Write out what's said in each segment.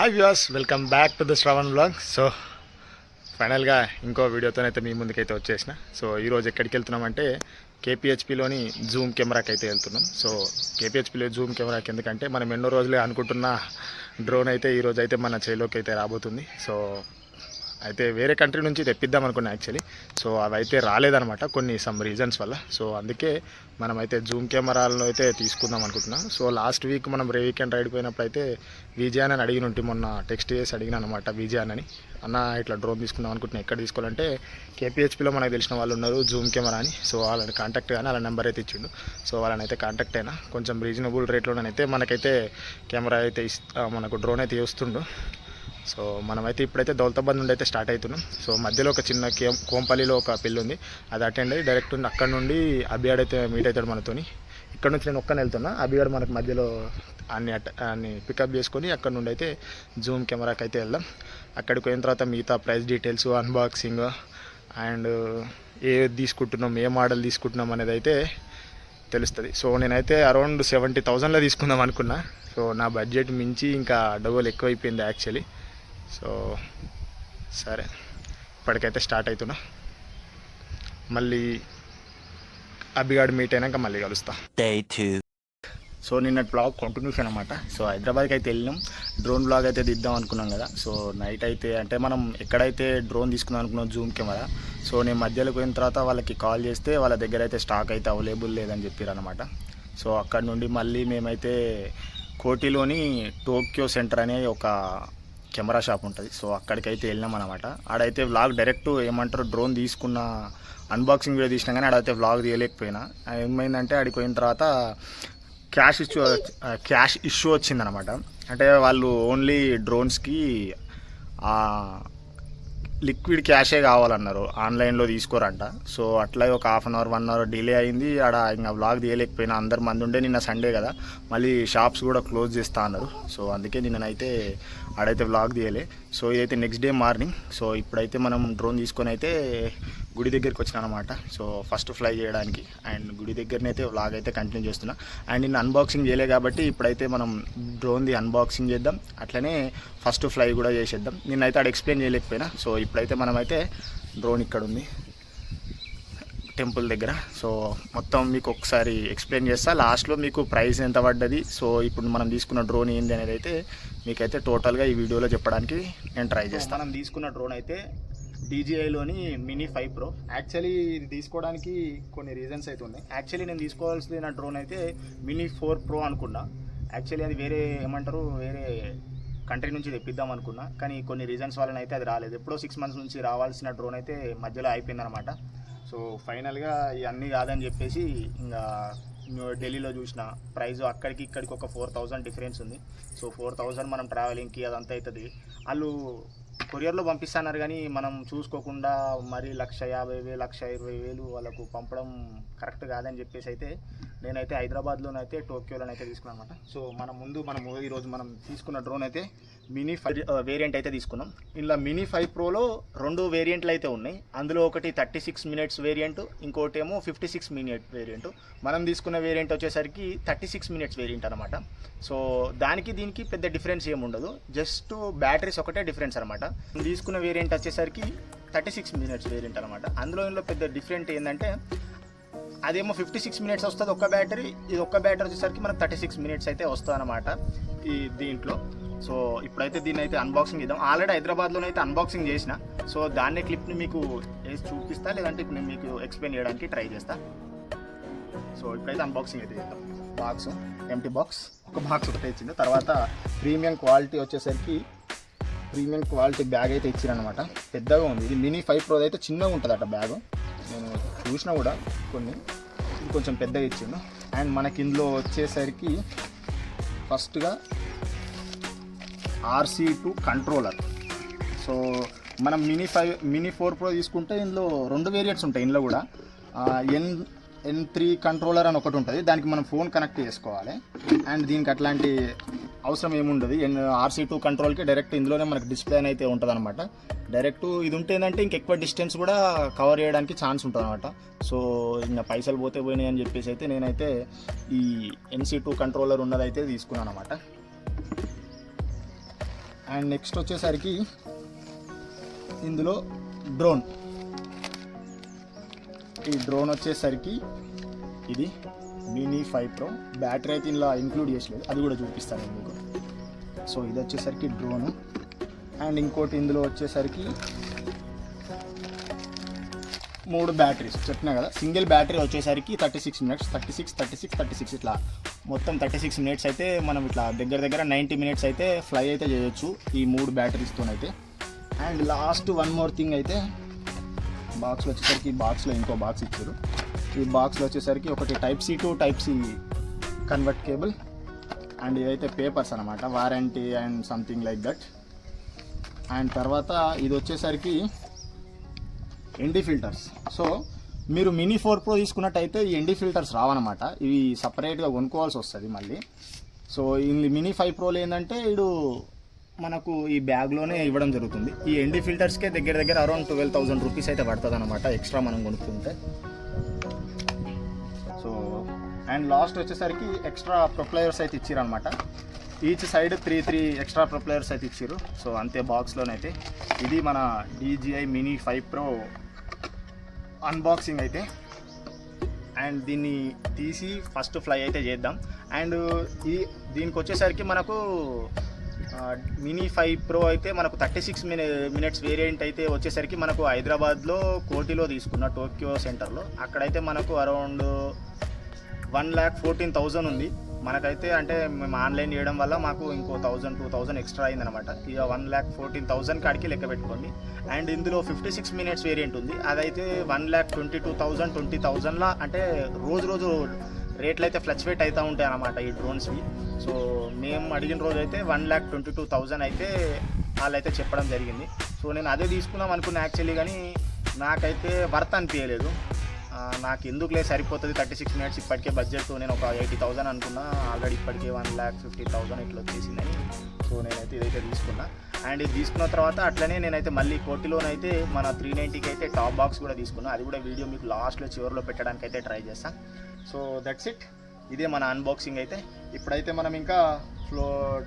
Hi viewers, welcome back to the Shravan blog. So ఫైనల్గా ఇంకో వీడియోతోనైతే మీ ముందుకైతే వచ్చేసిన. సో ఈరోజు ఎక్కడికి వెళ్తున్నామంటే కేపీహెచ్పిలోని జూమ్ కెమెరాకి అయితే వెళ్తున్నాం. సో కేపీహెచ్పిలో జూమ్ కెమెరాకి ఎందుకంటే మనం ఎన్నో రోజులే అనుకుంటున్న డ్రోన్ అయితే ఈరోజు అయితే మన చేలోకి అయితే రాబోతుంది. సో అయితే వేరే కంట్రీ నుంచి తెప్పిద్దాం అనుకున్నా యాక్చువల్లీ. సో అవి అయితే రాలేదనమాట కొన్ని సమ్ రీజన్స్ వల్ల. సో అందుకే మనమైతే జూమ్ కెమెరాలను అయితే తీసుకుందాం అనుకుంటున్నాం. సో లాస్ట్ వీక్ మనం వీకెండ్ రైడ్ పోయినప్పుడు అయితే విజయాన్ అని అడిగిన ఉంటే మొన్న టెక్స్ట్ చేసి అడిగిన అనమాట విజయాన్ అని, అన్న ఇట్లా డ్రోన్ తీసుకుందాం అనుకుంటున్నా ఎక్కడ తీసుకోవాలంటే కేపీహెచ్పిలో మనకు తెలిసిన వాళ్ళు ఉన్నారు జూమ్ కెమెరా అని. సో వాళ్ళని కాంటాక్ట్ కానీ వాళ్ళ నెంబర్ అయితే ఇచ్చిండు. సో వాళ్ళని అయితే కాంటాక్ట్ అయినా కొంచెం రీజనబుల్ రేట్లోనైతే మనకైతే కెమెరా అయితే మనకు డ్రోన్ అయితే ఇస్తుండు. సో మనమైతే ఇప్పుడైతే దౌలతాబాద్ నుండి అయితే స్టార్ట్ అవుతున్నాం. సో మధ్యలో ఒక చిన్న కోంపల్లిలో ఒక పెళ్ళి ఉంది, అది అటెండ్ అయ్యి డైరెక్ట్ అక్కడ నుండి అభియాడ్ అయితే మీట్ అవుతాడు మనతోని. ఇక్కడ నుంచి నేను ఒక్కనే వెళ్తున్నా, అభియాడ్ మనకు మధ్యలో అన్ని పికప్ చేసుకొని అక్కడ నుండి అయితే జూమ్ కెమెరాకి అయితే వెళ్దాం. అక్కడికి పోయిన తర్వాత మిగతా ప్రైస్ డీటెయిల్స్, అన్బాక్సింగ్ అండ్ ఏ తీసుకుంటున్నాం, ఏ మోడల్ తీసుకుంటున్నాం అనేది అయితే తెలుస్తుంది. సో నేనైతే అరౌండ్ 70,000లో తీసుకుందాం అనుకున్నా. సో నా బడ్జెట్ మించి ఇంకా డబుల్ ఎక్కువైపోయింది యాక్చువల్లీ. సో సరే ఇప్పటికైతే స్టార్ట్ అవుతున్నా, మళ్ళీ అభిగాడు మీట్ అయినాక మళ్ళీ కలుస్తా. సో నిన్న బ్లాగ్ కంటిన్యూషన్ అనమాట. సో హైదరాబాద్కి అయితే వెళ్ళినాం, డ్రోన్ బ్లాగ్ అయితే తీద్దాం అనుకున్నాం కదా. సో నైట్ అయితే అంటే మనం ఎక్కడైతే డ్రోన్ తీసుకుందాం అనుకున్నాం జూమ్ కెమెరా, సో నేను మధ్యలో పోయిన తర్వాత వాళ్ళకి కాల్ చేస్తే వాళ్ళ దగ్గర అయితే స్టాక్ అయితే అవైలబుల్ లేదని చెప్పారు అనమాట. సో అక్కడ నుండి మళ్ళీ మేమైతే కోటిలోని టోక్యో సెంటర్ అనే ఒక కెమెరా షాప్ ఉంటుంది. సో అక్కడికైతే వెళ్ళినాం అనమాట. ఆడైతే వ్లాగ్ డైరెక్ట్ ఏమంటారు డ్రోన్ తీసుకున్న అన్బాక్సింగ్ వీడియో తీసినా కానీ ఆడైతే వ్లాగ్ తీయలేకపోయినా. ఏమైందంటే ఆడికి పోయిన తర్వాత క్యాష్ ఇష్యూ వచ్చిందనమాట. అంటే వాళ్ళు ఓన్లీ డ్రోన్స్కి లిక్విడ్ క్యాషే కావాలన్నారు, ఆన్లైన్లో తీసుకోరంట. సో అట్లా ఒక half an hour 1 hour delay అయింది. ఆడ ఇంకా వ్లాగ్ తీయలేకపోయినా, అందరు మంది ఉండే. నిన్న సండే కదా, మళ్ళీ షాప్స్ కూడా క్లోజ్ చేస్తా అన్నారు. సో అందుకే నిన్ననైతే ఆడైతే వ్లాగ్ తీయలే. సో ఇదైతే నెక్స్ట్ డే మార్నింగ్. సో ఇప్పుడైతే మనం డ్రోన్ తీసుకొని అయితే గుడి దగ్గరికి వచ్చినా అనమాట. సో ఫస్ట్ ఫ్లై చేయడానికి అండ్ గుడి దగ్గరనైతే వ్లాగ్ అయితే కంటిన్యూ చేస్తున్నా. అండ్ నిన్న అన్బాక్సింగ్ చేయలే కాబట్టి ఇప్పుడైతే మనం డ్రోన్ది అన్బాక్సింగ్ చేద్దాం, అట్లనే ఫస్ట్ ఫ్లై కూడా చేసేద్దాం. నిన్నైతే ఆడ ఎక్స్ప్లెయిన్ చేయలేకపోయినా. సో ఇప్పుడైతే మనమైతే డ్రోన్ ఇక్కడ ఉంది టెంపుల్ దగ్గర. సో మొత్తం మీకు ఒకసారి ఎక్స్ప్లెయిన్ చేస్తా, లాస్ట్లో మీకు ప్రైస్ ఎంత పడ్డది, సో ఇప్పుడు మనం తీసుకున్న డ్రోన్ ఏంది అనేది అయితే మీకైతే టోటల్గా ఈ వీడియోలో చెప్పడానికి నేను ట్రై చేస్తాను. మనం తీసుకున్న డ్రోన్ అయితే DJIలోని మినీ 5 Pro. యాక్చువల్లీ ఇది తీసుకోవడానికి కొన్ని రీజన్స్ అయితే ఉన్నాయి. యాక్చువల్లీ నేను తీసుకోవాల్సిన డ్రోన్ అయితే మినీ 4 Pro అనుకున్నా. యాక్చువల్లీ అది వేరే కంట్రీ నుంచి తెప్పిద్దాం అనుకున్నా, కానీ కొన్ని రీజన్స్ వలన అయితే అది రాలేదు. ఎప్పుడో 6 months నుంచి రావాల్సిన డ్రోన్ అయితే మధ్యలో అయిపోయిందనమాట. సో ఫైనల్గా ఇవన్నీ కాదని చెప్పేసి ఇంకా ఢిల్లీలో చూసిన ప్రైస్ అక్కడికి ఇక్కడికి ఒక 4,000 డిఫరెన్స్ ఉంది. సో 4,000 మనం ట్రావెలింగ్కి అదంతా అవుతుంది. వాళ్ళు కొరియర్లో పంపిస్తున్నారు కానీ మనం చూసుకోకుండా మరి 1,50,000 1,20,000 వాళ్ళకు పంపడం కరెక్ట్ కాదని చెప్పేసి అయితే నేనైతే హైదరాబాద్లోనైతే టోక్యోలోనైతే తీసుకున్నాను అనమాట. సో మనము ఈరోజు మనం తీసుకున్న డ్రోన్ అయితే మినీ 5 వేరియంట్ అయితే తీసుకున్నాం. ఇలా మినీ 5 Proలో 2 వేరియంట్లు అయితే ఉన్నాయి. అందులో ఒకటి 36 minutes వేరియంట్, ఇంకోటి ఏమో 56 minute వేరియంట్. మనం తీసుకున్న వేరియంట్ వచ్చేసరికి 36 minutes వేరియంట్ అనమాట. సో దానికి దీనికి పెద్ద డిఫరెన్స్ ఏముండదు, జస్ట్ బ్యాటరీస్ ఒకటే డిఫరెన్స్ అనమాట. తీసుకున్న వేరియంట్ వచ్చేసరికి 36 minutes వేరియంట్ అనమాట. అందులో పెద్ద డిఫరెంట్ ఏంటంటే అదేమో 56 minutes వస్తుంది ఒక్క బ్యాటరీ, ఇది ఒక్క బ్యాటరీ వచ్చేసరికి మనకు 36 minutes అయితే వస్తుంది అనమాట ఈ దీంట్లో. సో ఇప్పుడైతే దీన్ని అయితే అన్బాక్సింగ్ చేద్దాం. ఆల్రెడీ హైదరాబాద్లోనైతే అన్బాక్సింగ్ చేసిన. సో దాన్ని క్లిప్ని మీకు వేసి చూపిస్తా, లేదంటే ఇప్పుడు నేను మీకు ఎక్స్ప్లెయిన్ చేయడానికి ట్రై చేస్తా. సో ఇప్పుడైతే అన్బాక్సింగ్ అయితే చేద్దాం. బాక్స్ ఎంటీ బాక్స్, ఒక బాక్స్ ఒకటే ఇచ్చింది. తర్వాత ప్రీమియం క్వాలిటీ వచ్చేసరికి ప్రీమియం క్వాలిటీ బ్యాగ్ అయితే ఇచ్చారనమాట. పెద్దగా ఉంది. ఇది మినీ 5 Pro అయితే చిన్నగా ఉంటుంది అట బ్యాగ్, నేను చూసినా కూడా కొన్ని. ఇది కొంచెం పెద్దగా ఇచ్చిండు. అండ్ మనకి ఇందులో వచ్చేసరికి ఫస్ట్గా RC2 కంట్రోలర్. సో మనం మినీ 4 Pro తీసుకుంటే ఇందులో 2 వేరియంట్స్ ఉంటాయి. ఇందులో కూడా N3 కంట్రోలర్ అని ఒకటి ఉంటుంది, దానికి మనం ఫోన్ కనెక్ట్ చేసుకోవాలి. అండ్ దీనికి అట్లాంటి అవసరం ఏముండదు. RC2 కంట్రోల్కి డైరెక్ట్ ఇందులోనే మనకు డిస్ప్లే అయితే ఉంటుంది అనమాట. డైరెక్ట్ ఇది ఉంటే ఏంటంటే ఇంకెక్కువ డిస్టెన్స్ కూడా కవర్ చేయడానికి ఛాన్స్ ఉంటుంది అనమాట. సో ఇంకా పైసలు పోయినాయి అని చెప్పేసి అయితే నేనైతే ఈ NC2 కంట్రోలర్ ఉన్నదైతే తీసుకున్నాను అనమాట. అండ్ నెక్స్ట్ వచ్చేసరికి ఇందులో డ్రోన్. ఈ డ్రోన్ వచ్చేసరికి ఇది మినీ 5 Pro. బ్యాటరీ అయితే ఇందులో ఇంక్లూడ్ చేసలేదు, అది కూడా చూపిస్తాను నేను మీకు. సో ఇది వచ్చేసరికి డ్రోన్. అండ్ ఇంకోటి ఇందులో వచ్చేసరికి 3 బ్యాటరీస్ చెప్పినా కదా. సింగిల్ బ్యాటరీ వచ్చేసరికి 36 minutes, 36 ఇట్లా మొత్తం 36 minutes అయితే మనం ఇట్లా దగ్గర 90 minutes అయితే ఫ్లై అయితే చేయొచ్చు ఈ 3 బ్యాటరీస్తోనైతే. And last one more thing అయితే బాక్స్లో వచ్చేసరికి, బాక్స్లో ఇంకో బాక్స్ ఇచ్చారు. ఈ బాక్స్లో వచ్చేసరికి ఒకటి Type-C to Type-C convert cable. And ఇదైతే పేపర్స్ అనమాట, warranty and something like that. And తర్వాత ఇది వచ్చేసరికి ND ఫిల్టర్స్. సో మీరు మినీ 4 Pro తీసుకున్నట్టయితే ఈ ND ఫిల్టర్స్ రావన్నమాట, ఇవి సపరేట్గా కొనుక్కోవాల్సి వస్తుంది మళ్ళీ. సో ఈ మినీ 5 Proలో ఏంటంటే ఇడు మనకు ఈ బ్యాగ్లోనే ఇవ్వడం జరుగుతుంది. ఈ ND ఫిల్టర్స్కే దగ్గర అరౌండ్ 12,000 రూపీస్ అయితే పడుతుంది అనమాట ఎక్స్ట్రా మనం కొనుక్కుంటే. సో అండ్ లాస్ట్ వచ్చేసరికి ఎక్స్ట్రా ప్రొప్లయర్స్ అయితే ఇచ్చారనమాట. ఈచ్ సైడ్ 3 ఎక్స్ట్రా ప్రొప్లయర్స్ అయితే ఇచ్చారు. సో అంతే బాక్స్లోనైతే. ఇది మన DJI మినీ 5 Pro అన్బాక్సింగ్ అయితే. అండ్ దీన్ని తీసి ఫస్ట్ ఫ్లై అయితే చేద్దాం. అండ్ దీనికి వచ్చేసరికి మనకు మినీ 5 Pro అయితే మనకు 36 minutes వేరియంట్ అయితే వచ్చేసరికి మనకు హైదరాబాద్లో కోటిలో తీసుకున్న టోక్యో సెంటర్లో, అక్కడైతే మనకు అరౌండ్ 1,14,000 ఉంది. మనకైతే అంటే మేము ఆన్లైన్ చేయడం వల్ల మాకు ఇంకో 1,000-2,000 ఎక్స్ట్రా అయిందనమాట. ఇక 1,14,000 కాడికి లెక్క పెట్టుకోండి. అండ్ ఇందులో 56 minutes వేరియంట్ ఉంది, అదైతే 1,22,000 20,000లా, అంటే రోజు రేట్లు అయితే ఫ్లక్చువేట్ అవుతూ ఉంటాయి అన్నమాట ఈ డ్రోన్స్వి. సో మేము అడిగిన రోజు అయితే 1,22,000 అయితే వాళ్ళైతే చెప్పడం జరిగింది. సో నేను అదే తీసుకుందాం అనుకున్నా యాక్చువల్లీ, కానీ నాకైతే వర్త్ అనిపించలేదు. నాకు ఎందుకులే సరిపోతుంది 36 minutes ఇప్పటికే బడ్జెట్, నేను ఒక 80,000 అనుకున్నా, ఆల్రెడీ ఇప్పటికే 1,50,000 ఇట్లా వచ్చేసిందని. సో నేనైతే ఇదైతే తీసుకున్నా. అండ్ ఇది తీసుకున్న తర్వాత అట్లనే నేనైతే మళ్ళీ కోటిలోనైతే మన 390కి అయితే టాప్ బాక్స్ కూడా తీసుకున్నా. అది కూడా వీడియో మీకు లాస్ట్లో చివరిలో పెట్టడానికి అయితే ట్రై చేస్తాను. సో దట్స్ ఇట్, ఇదే మన అన్బాక్సింగ్ అయితే. ఇప్పుడైతే మనం ఇంకా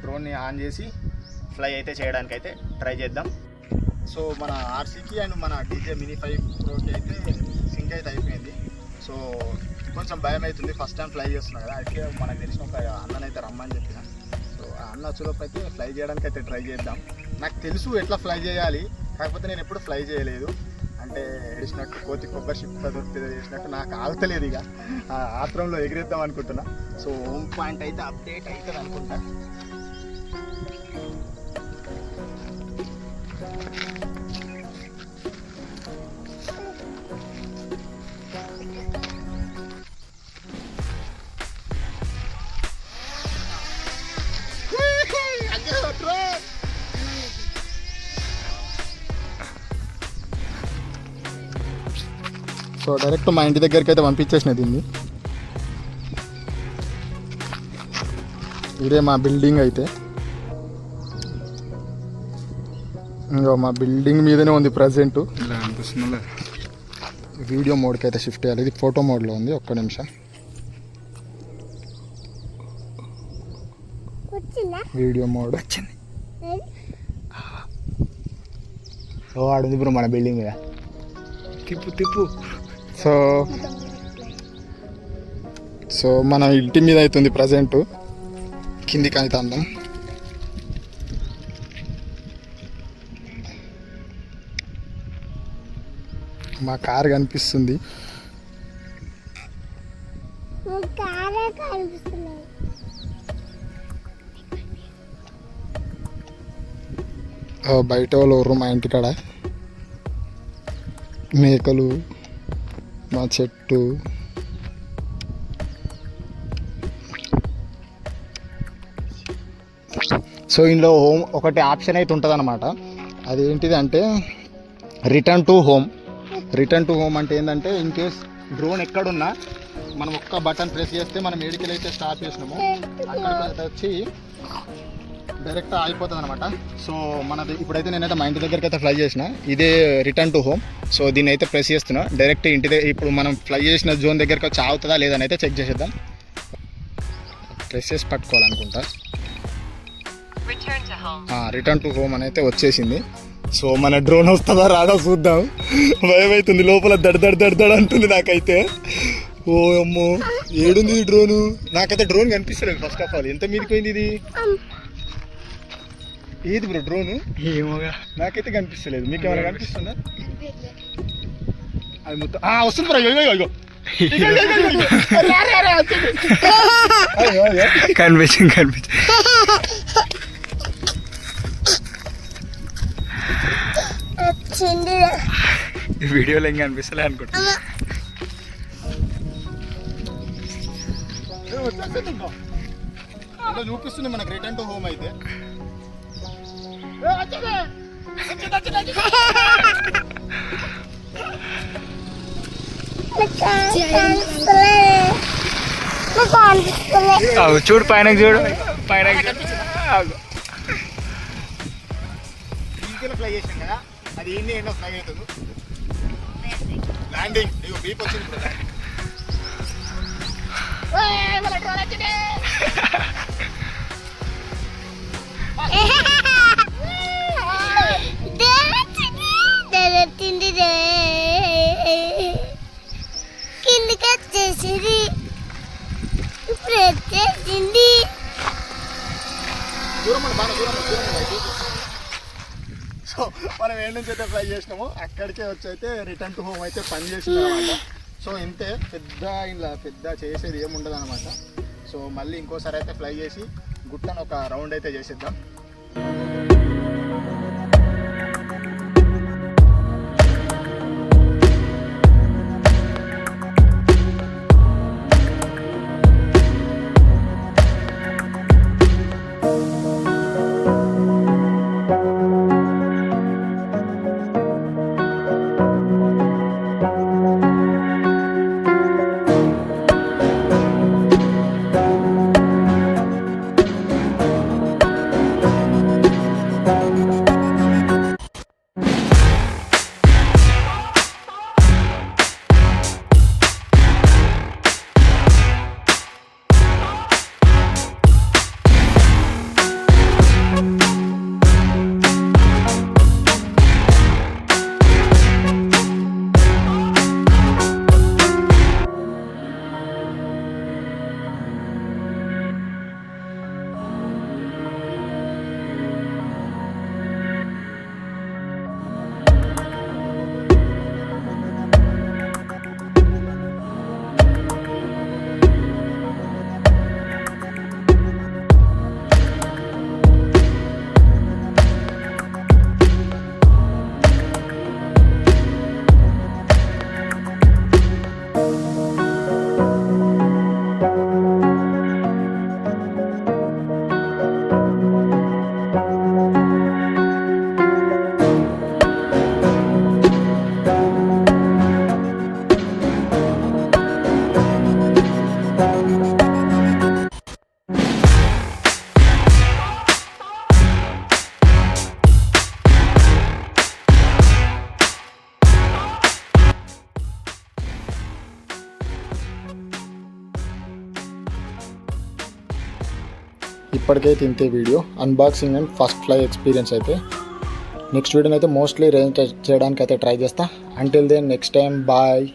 డ్రోన్ని ఆన్ చేసి ఫ్లై అయితే చేయడానికి అయితే ట్రై చేద్దాం. సో మన RCకి అండ్ మన DJI మినీ 5 Proకి అయితే సింక్ అయితే అయిపోయింది. సో కొంచెం భయం అవుతుంది, ఫస్ట్ టైం ఫ్లై చేస్తున్నా కదా. అయితే మనకు తెలిసిన ఒక అన్ననైతే రమ్మని చెప్పిన. సో ఆ అన్న వచ్చేలోపు అయితే ఫ్లై చేయడానికి అయితే ట్రై చేద్దాం. నాకు తెలుసు ఎట్లా ఫ్లై చేయాలి, కాకపోతే నేను ఎప్పుడు ఫ్లై చేయలేదు. అంటే ఏడిచినట్టు కోతి కొబ్బరి షిప్ దొరికితే చేసినట్టు నాకు ఆగుతలేదు, ఇక ఆత్రంలో ఎగిరేద్దాం అనుకుంటున్నా. సో హోమ్ పాయింట్ అయితే అప్డేట్ అవుతుంది అనుకుంటా. సో డైరెక్ట్ మా ఇంటి దగ్గరికి అయితే పంపించేసిన దీన్ని. ఇదే మా బిల్డింగ్ అయితే, ఇంకా మా బిల్డింగ్ మీదనే ఉంది ప్రజెంట్. వీడియో మోడ్కి అయితే షిఫ్ట్ చేయాలి, ఇది ఫోటో మోడ్లో ఉంది. ఒక్క నిమిషం, వీడియో మోడ్ వచ్చింది. ఓ ఆడుంది బ్రో మన బిల్డింగ్ మీద, తిప్పు. సో మన ఇంటి మీద అవుతుంది ప్రజెంట్, కిందికి అయితే అందం. మా కార్ కనిపిస్తుంది. బయట వాళ్ళు ఎవరు మా ఇంటికాడ, మేకలు, మా చెట్టు. సో ఇందులో హోమ్ ఒకటి ఆప్షన్ అయితే ఉంటుంది అన్నమాట. అదేంటిది అంటే return to home. Return to home అంటే ఏంటంటే ఇన్ కేస్ డ్రోన్ ఎక్కడున్నా మనం ఒక్క బటన్ ప్రెస్ చేస్తే మనం ఏడికెళ్ళి అయితే స్టార్ట్ చేసినాము అక్కడికి వచ్చి డైరెక్ట్ అయిపోతుంది అనమాట. సో మనది ఇప్పుడైతే నేనైతే మా ఇంటి దగ్గరికి అయితే ఫ్లై చేసిన, ఇదే రిటర్న్ టు హోమ్. సో దీన్ని అయితే ప్రెస్ చేస్తున్నా డైరెక్ట్ ఇంటి దగ్గర. ఇప్పుడు మనం ఫ్లై చేసిన జోన్ దగ్గరికి వచ్చి ఆగుతుందా లేదని అయితే చెక్ చేసేద్దాం. ప్రెస్ చేసి పట్టుకోవాలనుకుంటా. Return to home. Return to home అని అయితే వచ్చేసింది. సో మన డ్రోన్ వస్తుందా రాదా చూద్దాం. భయం అవుతుంది, లోపల దడ అంటుంది నాకైతే. ఓ అమ్మో, ఏడుంది ఈ డ్రోను? నాకైతే డ్రోన్ కనిపిస్తలేదు. ఫస్ట్ ఆఫ్ ఆల్ ఎంత మీదకి పోయింది ఇది? ఏది బ్రో డ్రోను? ఏమోగా నాకైతే కనిపిస్తలేదు. మీకు ఏమైనా కనిపిస్తుందా? అది మొత్తం వస్తుంది బ్రో. అయ్యో కనిపించింది. వీడియోలో ఇంకా అనిపిస్తలే అనుకుంటా. చూపిస్తుంది మనకు రిటర్న్ టు హోమ్ అయితే. చూడు పైన, చూడు పైన ఫ్లై చేసాం కదా, అది ఏంటి ఏంటో ఫ్లై అవుతుంది. ల్యాండింగ్ బీప్ వచ్చింది ఇప్పుడు. కిందికి వచ్చేసింది, ఇప్పుడు వచ్చేసింది. సో మనం ఏడు నుంచి అయితే ఫ్లై చేసినామో అక్కడికే వచ్చి అయితే రిటర్న్ టు హోమ్ అయితే పని చేసింది అనమాట. సో ఇంతే, ఇలా పెద్ద చేసేది ఏముండదు అనమాట. సో మళ్ళీ ఇంకోసారి అయితే ఫ్లై చేసి గుట్టను ఒక రౌండ్ అయితే చేసేద్దాం. ఇప్పటికైతే ఇంతే video unboxing and first fly experience అయితే. నెక్స్ట్ వీడియోని అయితే మోస్ట్లీ రేంజ్ చేయడానికి అయితే ట్రై చేస్తా. Until then next time bye.